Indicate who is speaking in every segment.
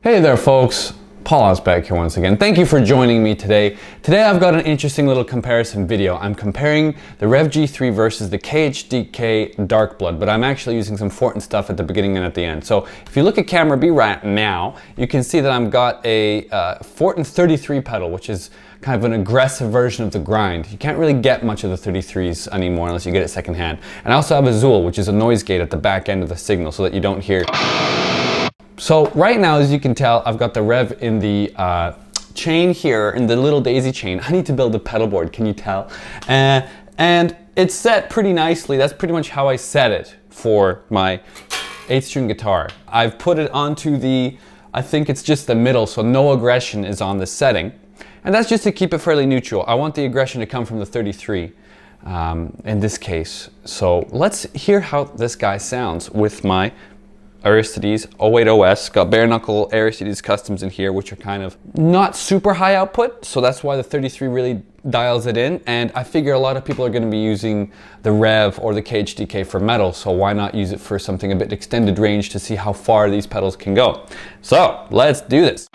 Speaker 1: Hey there folks, Paul Osbeck here once again. Thank you for joining me today. Today I've got an interesting little comparison video. I'm comparing the Revv G3 versus the KHDK Dark Blood, but I'm actually using some Fortin stuff at the beginning and at the end. So if you look at camera B right now, you can see that I've got a Fortin 33 pedal, which is kind of an aggressive version of the grind. You can't really get much of the 33s anymore unless you get it secondhand. And I also have a Zool, which is a noise gate at the back end of the signal so that you don't hear. So right now, as you can tell, I've got the Revv in the chain here, in the little daisy chain. I need to build a pedal board, can you tell? And it's set pretty nicely. That's pretty much how I set it for my 8-string guitar. I've put it onto the, I think it's just the middle, so no aggression is on this setting. And that's just to keep it fairly neutral. I want the aggression to come from the 33 in this case. So let's hear how this guy sounds with my Aristides 08OS. Got bare knuckle Aristides customs in here, which are kind of not super high output, so that's why the 33 really dials it in. And I figure a lot of people are going to be using the Revv or the KHDK for metal, so why not use it for something a bit extended range to see how far these pedals can go. So let's do this.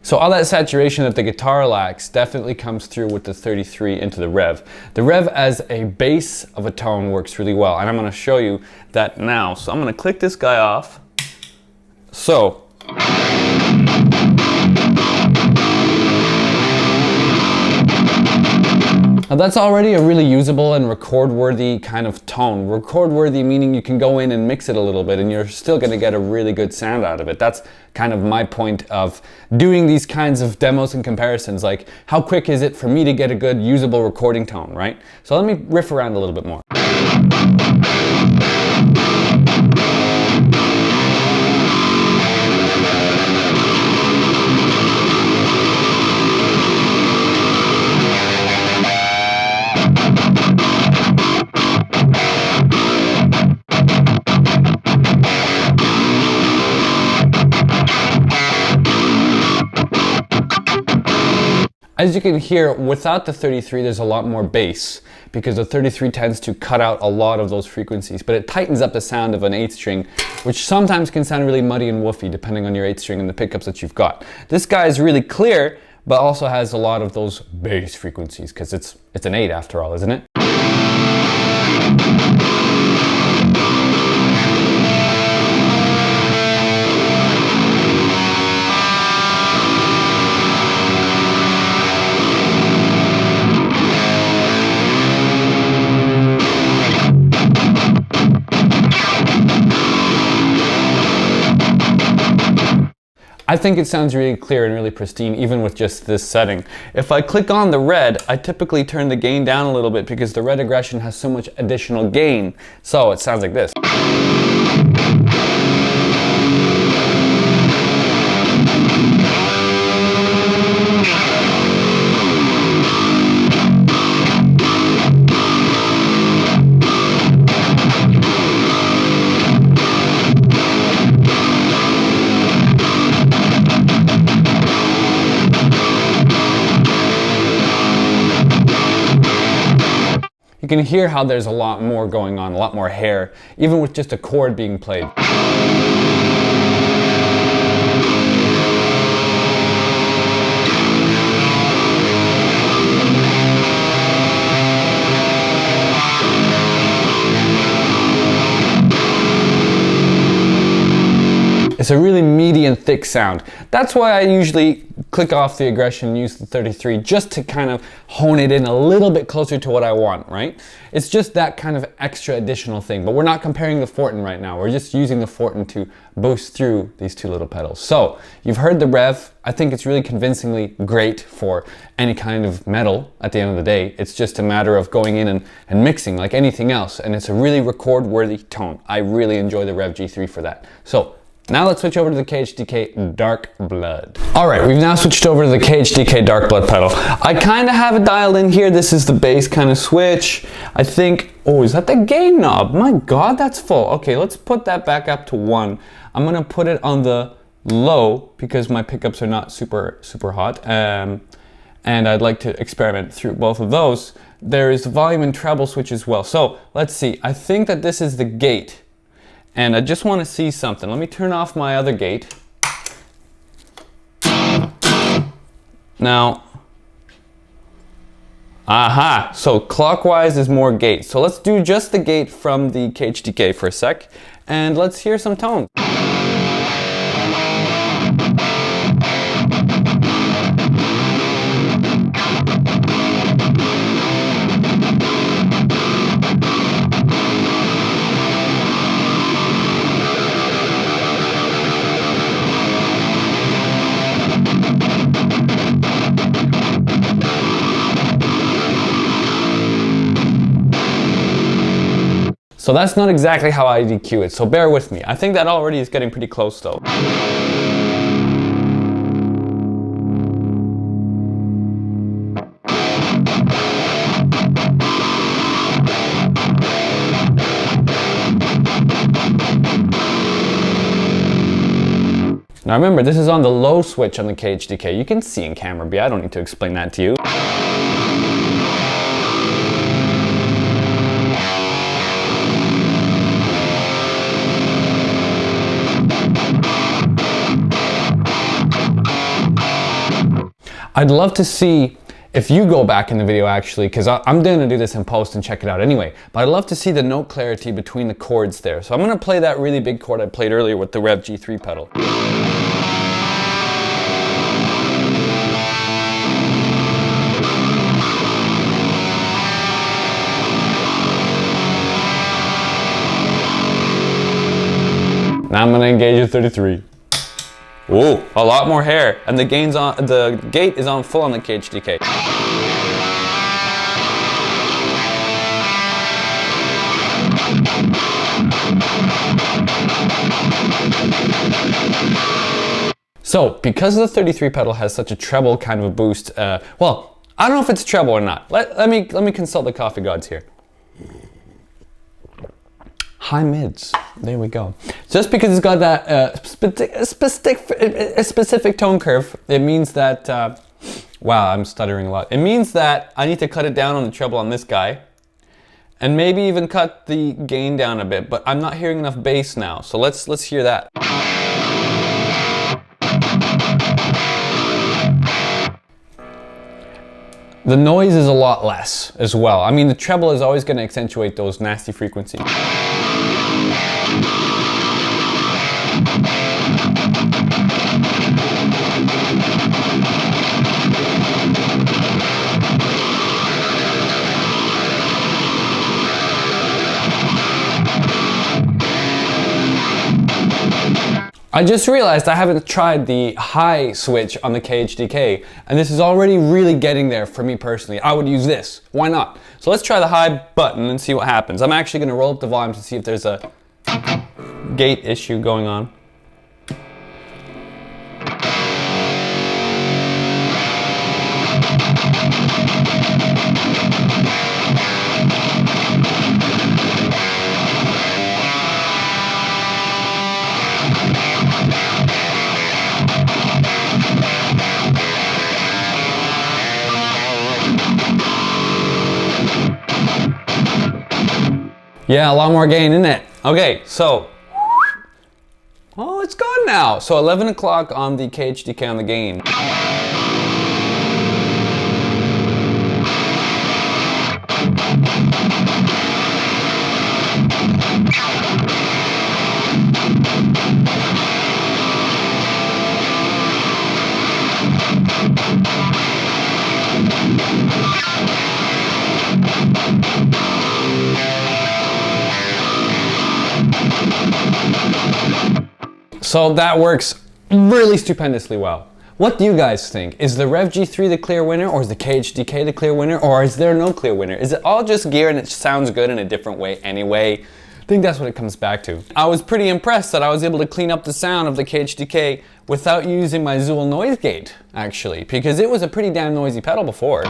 Speaker 1: So all that saturation that the guitar lacks definitely comes through with the 33 into the Revv. The Revv as a base of a tone works really well, and I'm going to show you that now. So I'm going to click this guy off. So now that's already a really usable and record-worthy kind of tone. Record-worthy meaning you can go in and mix it a little bit and you're still going to get a really good sound out of it. That's kind of my point of doing these kinds of demos and comparisons. Like, how quick is it for me to get a good usable recording tone, right? So let me riff around a little bit more. As you can hear, without the 33, there's a lot more bass because the 33 tends to cut out a lot of those frequencies, but it tightens up the sound of an 8-string, which sometimes can sound really muddy and woofy depending on your 8-string and the pickups that you've got. This guy is really clear, but also has a lot of those bass frequencies because it's an 8 after all, isn't it? I think it sounds really clear and really pristine even with just this setting. If I click on the red, I typically turn the gain down a little bit because the red aggression has so much additional gain. So it sounds like this. You can hear how there's a lot more going on, a lot more hair, even with just a chord being played. It's a really meaty and thick sound. That's why I usually click off the aggression and use the 33 just to kind of hone it in a little bit closer to what I want, right? It's just that kind of extra additional thing, but we're not comparing the Fortin right now. We're just using the Fortin to boost through these two little pedals. So you've heard the Revv. I think it's really convincingly great for any kind of metal at the end of the day. It's just a matter of going in and mixing like anything else, and it's a really record-worthy tone. I really enjoy the Revv G3 for that. So Now let's switch over to the KHDK Dark Blood. All right, we've now switched over to the KHDK Dark Blood pedal. I kind of have it dialed in here. This is the bass kind of switch. I think, oh, is that the gain knob? My God, that's full. Okay, let's put that back up to 1. I'm gonna put it on the low because my pickups are not super hot. And I'd like to experiment through both of those. There is the volume and treble switch as well. So let's see, I think that this is the gate. And I just want to see something. Let me turn off my other gate. Now, aha, so clockwise is more gate. So let's do just the gate from the KHDK for a sec, and let's hear some tones. So that's not exactly how I EQ it, so bear with me. I think that already is getting pretty close though. Now remember, this is on the low switch on the KHDK. You can see in camera B, I don't need to explain that to you. I'd love to see if you go back in the video actually, because I'm going to do this in post and check it out anyway, but I'd love to see the note clarity between the chords there. So I'm going to play that really big chord I played earlier with the Revv G3 pedal. Now I'm going to engage at 33. Ooh, a lot more hair, and the gate is on full on the KHDK. So, because the 33 pedal has such a treble kind of a boost, well, I don't know if it's treble or not. Let me consult the coffee gods here. High mids, there we go. Just because it's got that specific tone curve, it means that, wow, I'm stuttering a lot. It means that I need to cut it down on the treble on this guy, and maybe even cut the gain down a bit, but I'm not hearing enough bass now, so let's hear that. The noise is a lot less as well. I mean, the treble is always going to accentuate those nasty frequencies. I just realized I haven't tried the high switch on the KHDK, and this is already really getting there for me personally. I would use this. Why not? So let's try the high button and see what happens. I'm actually going to roll up the volume to see if there's a gate issue going on. Yeah, a lot more gain in it. Okay, so, oh, it's gone now. So 11 o'clock on the KHDK on the gain. So that works really stupendously well. What do you guys think? Is the Revv G3 the clear winner, or is the KHDK the clear winner, or is there no clear winner? Is it all just gear and it sounds good in a different way anyway? think that's what it comes back to. I was pretty impressed that I was able to clean up the sound of the KHDK without using my Zool noise gate, actually, because it was a pretty damn noisy pedal before.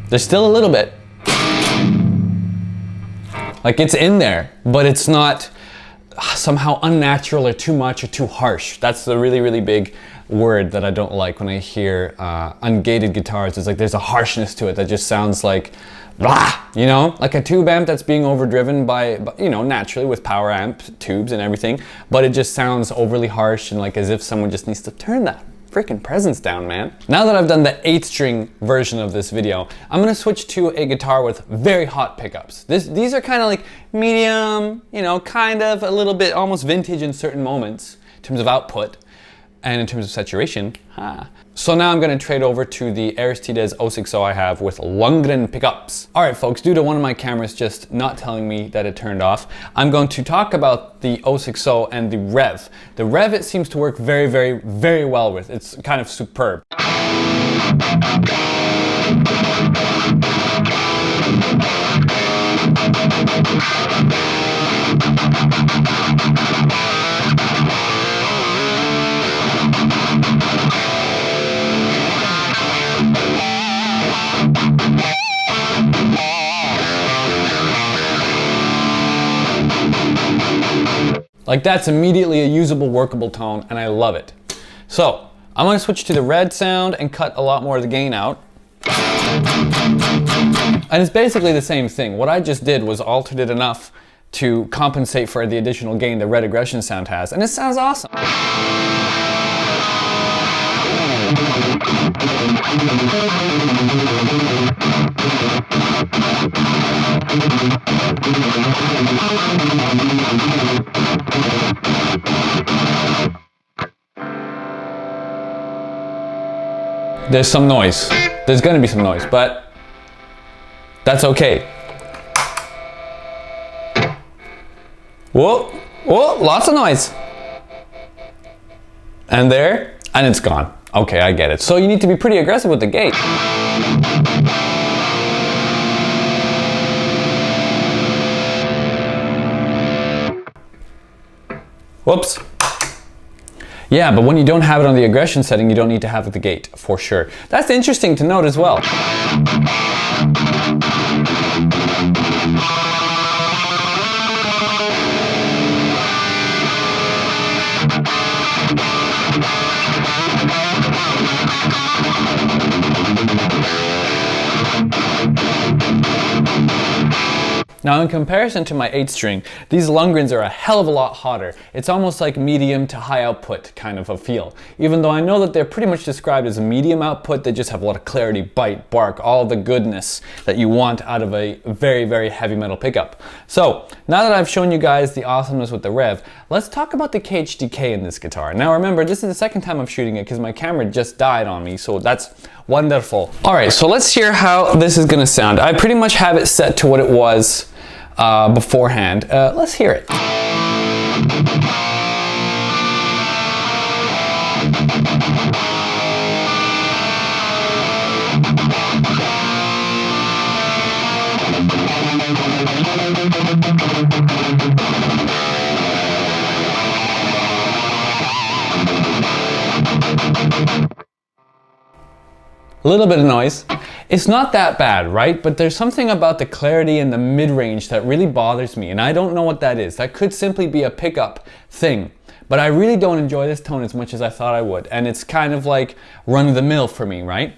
Speaker 1: There's still a little bit. Like it's in there, but it's not somehow unnatural or too much or too harsh. That's the really, really big word that I don't like when I hear ungated guitars. It's like there's a harshness to it that just sounds like blah, you know, like a tube amp that's being overdriven by, you know, naturally with power amp tubes and everything, but it just sounds overly harsh and like as if someone just needs to turn that freaking presence down, man. Now that I've done the 8th string version of this video, I'm gonna switch to a guitar with very hot pickups. These are kind of like medium, you know, kind of a little bit almost vintage in certain moments in terms of output and in terms of saturation. So now I'm gonna trade over to the Aristides 060 I have with Lundgren pickups. All right, folks, due to one of my cameras just not telling me that it turned off, I'm going to talk about the 060 and the Revv. The Revv it seems to work very, very, very well with. It's kind of superb. Like that's immediately a usable, workable tone, and I love it. So I'm gonna switch to the red sound and cut a lot more of the gain out. And it's basically the same thing. What I just did was altered it enough to compensate for the additional gain the red aggression sound has, and it sounds awesome. There's some noise. There's gonna be some noise, but that's okay. Whoa, whoa, lots of noise. And there, and it's gone. Okay, I get it. So you need to be pretty aggressive with the gate. Whoops. Yeah, but when you don't have it on the aggression setting, you don't need to have the gate, for sure. That's interesting to note as well. Now in comparison to my 8th string, these Lundgrens are a hell of a lot hotter. It's almost like medium to high output kind of a feel. Even though I know that they're pretty much described as medium output, they just have a lot of clarity, bite, bark, all the goodness that you want out of a very, very heavy metal pickup. So now that I've shown you guys the awesomeness with the Revv, let's talk about the KHDK in this guitar. Now remember, this is the second time I'm shooting it because my camera just died on me, so that's wonderful. All right, so let's hear how this is gonna sound. I pretty much have it set to what it was beforehand. Let's hear it. A little bit of noise. It's not that bad, right? But there's something about the clarity in the mid-range that really bothers me, and I don't know what that is. That could simply be a pickup thing. But I really don't enjoy this tone as much as I thought I would, and it's kind of like run-of-the-mill for me, right?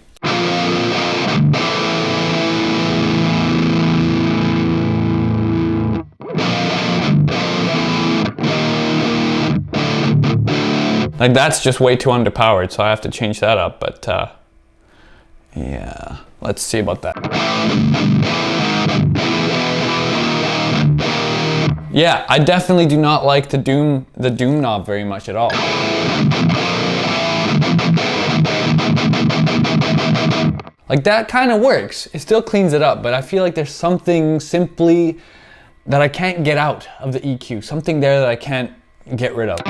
Speaker 1: Like that's just way too underpowered, so I have to change that up, but yeah, let's see about that. Yeah, I definitely do not like the doom knob very much at all. Like that kind of works. It still cleans it up, but I feel like there's something simply that I can't get out of the EQ. Something there that I can't get rid of.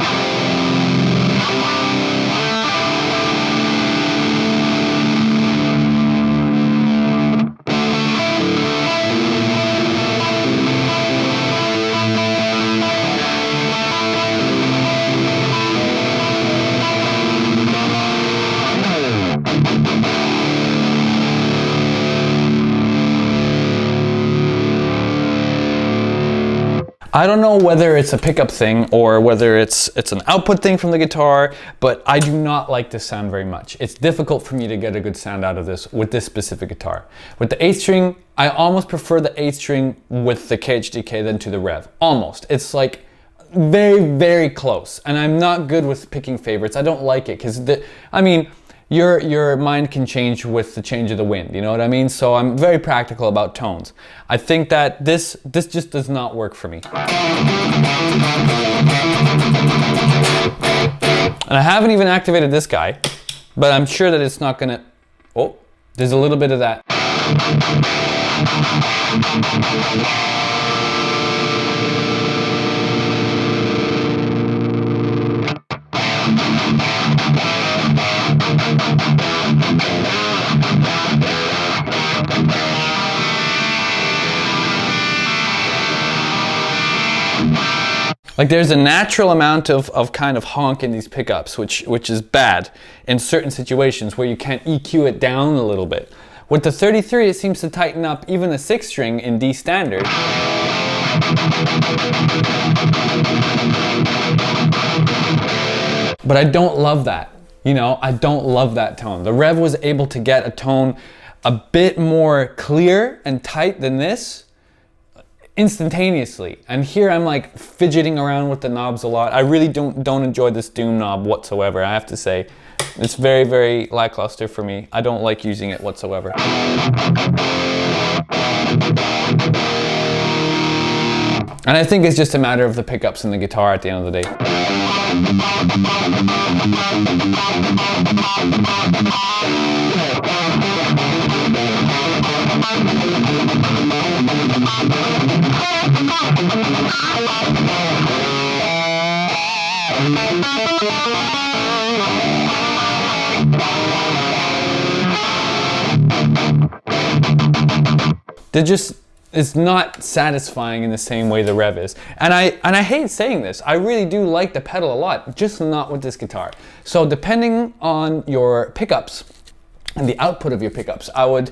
Speaker 1: I don't know whether it's a pickup thing or whether it's an output thing from the guitar, but I do not like this sound very much. It's difficult for me to get a good sound out of this with this specific guitar. With the 8 string, I almost prefer the 8 string with the KHDK than to the Revv. Almost. It's like very, very close. And I'm not good with picking favorites. I don't like it because, I mean, your mind can change with the change of the wind, you know what I mean? So I'm very practical about tones. I think that this just does not work for me. And I haven't even activated this guy, but I'm sure that it's not gonna, oh, there's a little bit of that. Like there's a natural amount of kind of honk in these pickups, which is bad in certain situations where you can't EQ it down a little bit. With the 33, it seems to tighten up even the 6 string in D standard. But I don't love that. You know, I don't love that tone. The Revv was able to get a tone a bit more clear and tight than this instantaneously. And here I'm like fidgeting around with the knobs a lot. I really don't enjoy this Doom knob whatsoever, I have to say. It's very, very lackluster for me. I don't like using it whatsoever. And I think it's just a matter of the pickups and the guitar at the end of the day. It's not satisfying in the same way the Revv is. And I hate saying this, I really do like the pedal a lot, just not with this guitar. So depending on your pickups and the output of your pickups, I would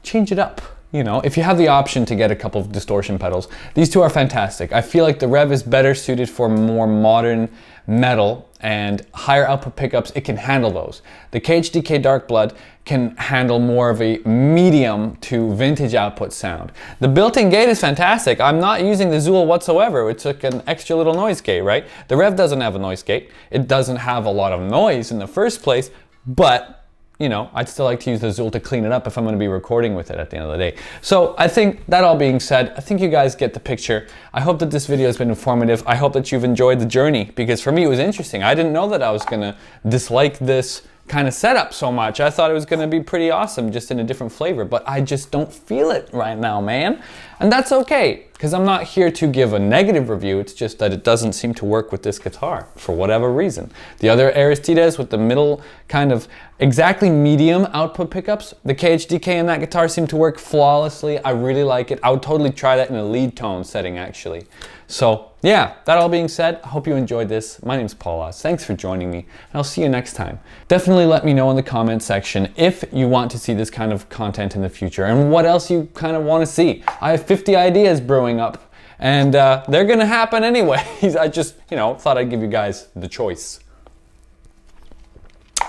Speaker 1: change it up. You know, if you have the option to get a couple of distortion pedals, these two are fantastic. I feel like the Revv is better suited for more modern metal and higher output pickups. It can handle those. The KHDK Dark Blood can handle more of a medium to vintage output sound. The built-in gate is fantastic. I'm not using the Zool whatsoever. It took an extra little noise gate, right? The Revv doesn't have a noise gate. It doesn't have a lot of noise in the first place, but you know, I'd still like to use the Zool to clean it up if I'm going to be recording with it at the end of the day. So I think that all being said, I think you guys get the picture. I hope that this video has been informative. I hope that you've enjoyed the journey, because for me it was interesting. I didn't know that I was going to dislike this kind of setup so much. I thought it was going to be pretty awesome, just in a different flavor, but I just don't feel it right now, man. And that's okay, because I'm not here to give a negative review. It's just that it doesn't seem to work with this guitar for whatever reason. The other Aristides with the middle kind of exactly medium output pickups, the KHDK in that guitar seem to work flawlessly. I really like it. I would totally try that in a lead tone setting, actually. So yeah, that all being said, I hope you enjoyed this. My name's Paul Oz. Thanks for joining me, and I'll see you next time. Definitely let me know in the comment section if you want to see this kind of content in the future and what else you kind of want to see. I have 50 ideas brewing up, and they're gonna happen anyways. I just, you know, thought I'd give you guys the choice.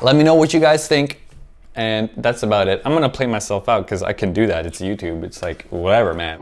Speaker 1: Let me know what you guys think, and that's about it. I'm gonna play myself out because I can do that. It's YouTube. It's like, whatever, man.